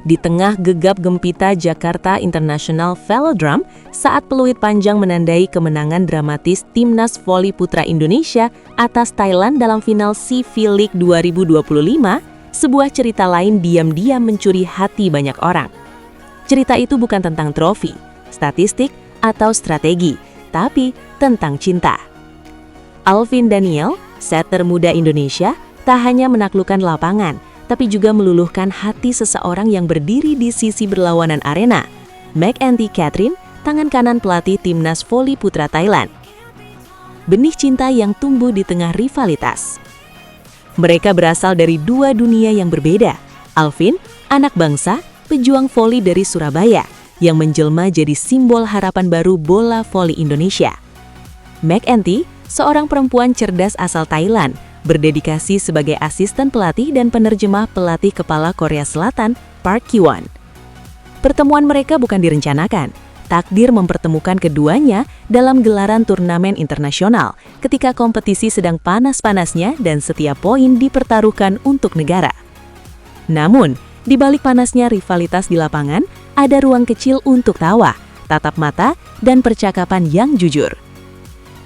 Di tengah gegap gempita Jakarta International Velodrome saat peluit panjang menandai kemenangan dramatis Timnas Voli Putra Indonesia atas Thailand dalam final CV League 2025, sebuah cerita lain diam-diam mencuri hati banyak orang. Cerita itu bukan tentang trofi, statistik, atau strategi, tapi tentang cinta. Alvin Daniel, setter muda Indonesia, tak hanya menaklukkan lapangan, tapi juga meluluhkan hati seseorang yang berdiri di sisi berlawanan arena, McEntee Catherine, tangan kanan pelatih Timnas Voli Putra Thailand. Benih cinta yang tumbuh di tengah rivalitas. Mereka berasal dari dua dunia yang berbeda. Alvin, anak bangsa, pejuang voli dari Surabaya, yang menjelma jadi simbol harapan baru bola voli Indonesia. McEntee, seorang perempuan cerdas asal Thailand, berdedikasi sebagai asisten pelatih dan penerjemah pelatih kepala Korea Selatan, Park Ki-won. Pertemuan mereka bukan direncanakan. Takdir mempertemukan keduanya dalam gelaran turnamen internasional ketika kompetisi sedang panas-panasnya dan setiap poin dipertaruhkan untuk negara. Namun, di balik panasnya rivalitas di lapangan, ada ruang kecil untuk tawa, tatap mata, dan percakapan yang jujur.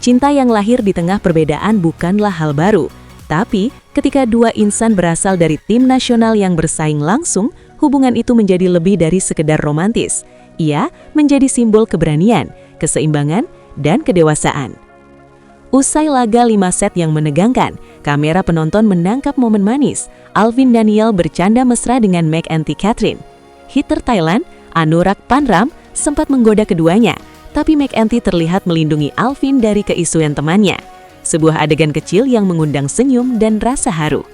Cinta yang lahir di tengah perbedaan bukanlah hal baru. Tapi, ketika dua insan berasal dari tim nasional yang bersaing langsung, hubungan itu menjadi lebih dari sekedar romantis. Ia menjadi simbol keberanian, keseimbangan, dan kedewasaan. Usai laga 5 set yang menegangkan, kamera penonton menangkap momen manis. Alvin Daniel bercanda mesra dengan McEntee Catherine. Hitter Thailand, Anurak Panram, sempat menggoda keduanya, tapi McEntee terlihat melindungi Alvin dari keisuan temannya. Sebuah adegan kecil yang mengundang senyum dan rasa haru.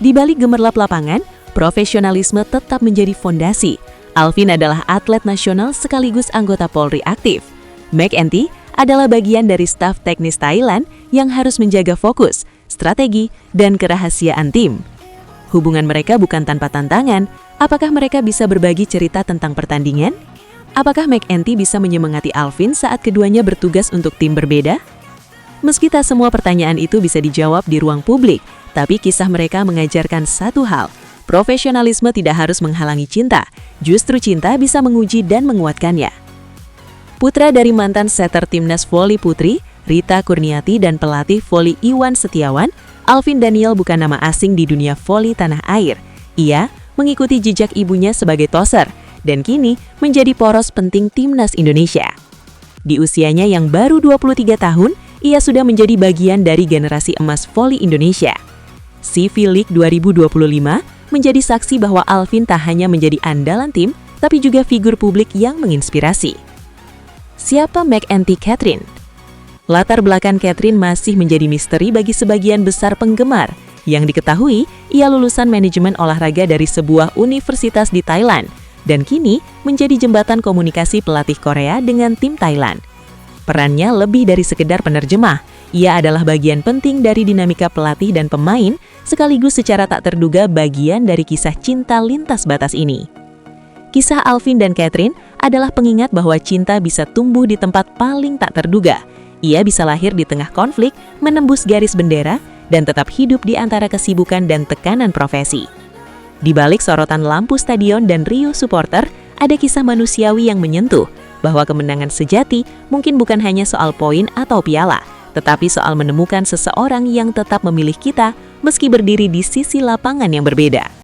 Di balik gemerlap lapangan, profesionalisme tetap menjadi fondasi. Alvin adalah atlet nasional sekaligus anggota Polri aktif. McEntee adalah bagian dari staf teknis Thailand yang harus menjaga fokus, strategi, dan kerahasiaan tim. Hubungan mereka bukan tanpa tantangan. Apakah mereka bisa berbagi cerita tentang pertandingan? Apakah McEntee bisa menyemangati Alvin saat keduanya bertugas untuk tim berbeda? Meski tak semua pertanyaan itu bisa dijawab di ruang publik, tapi kisah mereka mengajarkan satu hal. Profesionalisme tidak harus menghalangi cinta, justru cinta bisa menguji dan menguatkannya. Putra dari mantan setter Timnas Voli Putri, Rita Kurniati, dan pelatih voli Iwan Setiawan, Alvin Daniel bukan nama asing di dunia voli tanah air. Ia mengikuti jejak ibunya sebagai tosser, dan kini menjadi poros penting Timnas Indonesia. Di usianya yang baru 23 tahun, ia sudah menjadi bagian dari generasi emas voli Indonesia. CV League 2025 menjadi saksi bahwa Alvin tak hanya menjadi andalan tim, tapi juga figur publik yang menginspirasi. Siapa McEntee Catherine? Latar belakang Catherine masih menjadi misteri bagi sebagian besar penggemar. Yang diketahui, ia lulusan manajemen olahraga dari sebuah universitas di Thailand, dan kini menjadi jembatan komunikasi pelatih Korea dengan tim Thailand. Perannya lebih dari sekedar penerjemah. Ia adalah bagian penting dari dinamika pelatih dan pemain, sekaligus secara tak terduga bagian dari kisah cinta lintas batas ini. Kisah Alvin dan Catherine adalah pengingat bahwa cinta bisa tumbuh di tempat paling tak terduga. Ia bisa lahir di tengah konflik, menembus garis bendera, dan tetap hidup di antara kesibukan dan tekanan profesi. Di balik sorotan lampu stadion dan riuh supporter, ada kisah manusiawi yang menyentuh, bahwa kemenangan sejati mungkin bukan hanya soal poin atau piala, tetapi soal menemukan seseorang yang tetap memilih kita meski berdiri di sisi lapangan yang berbeda.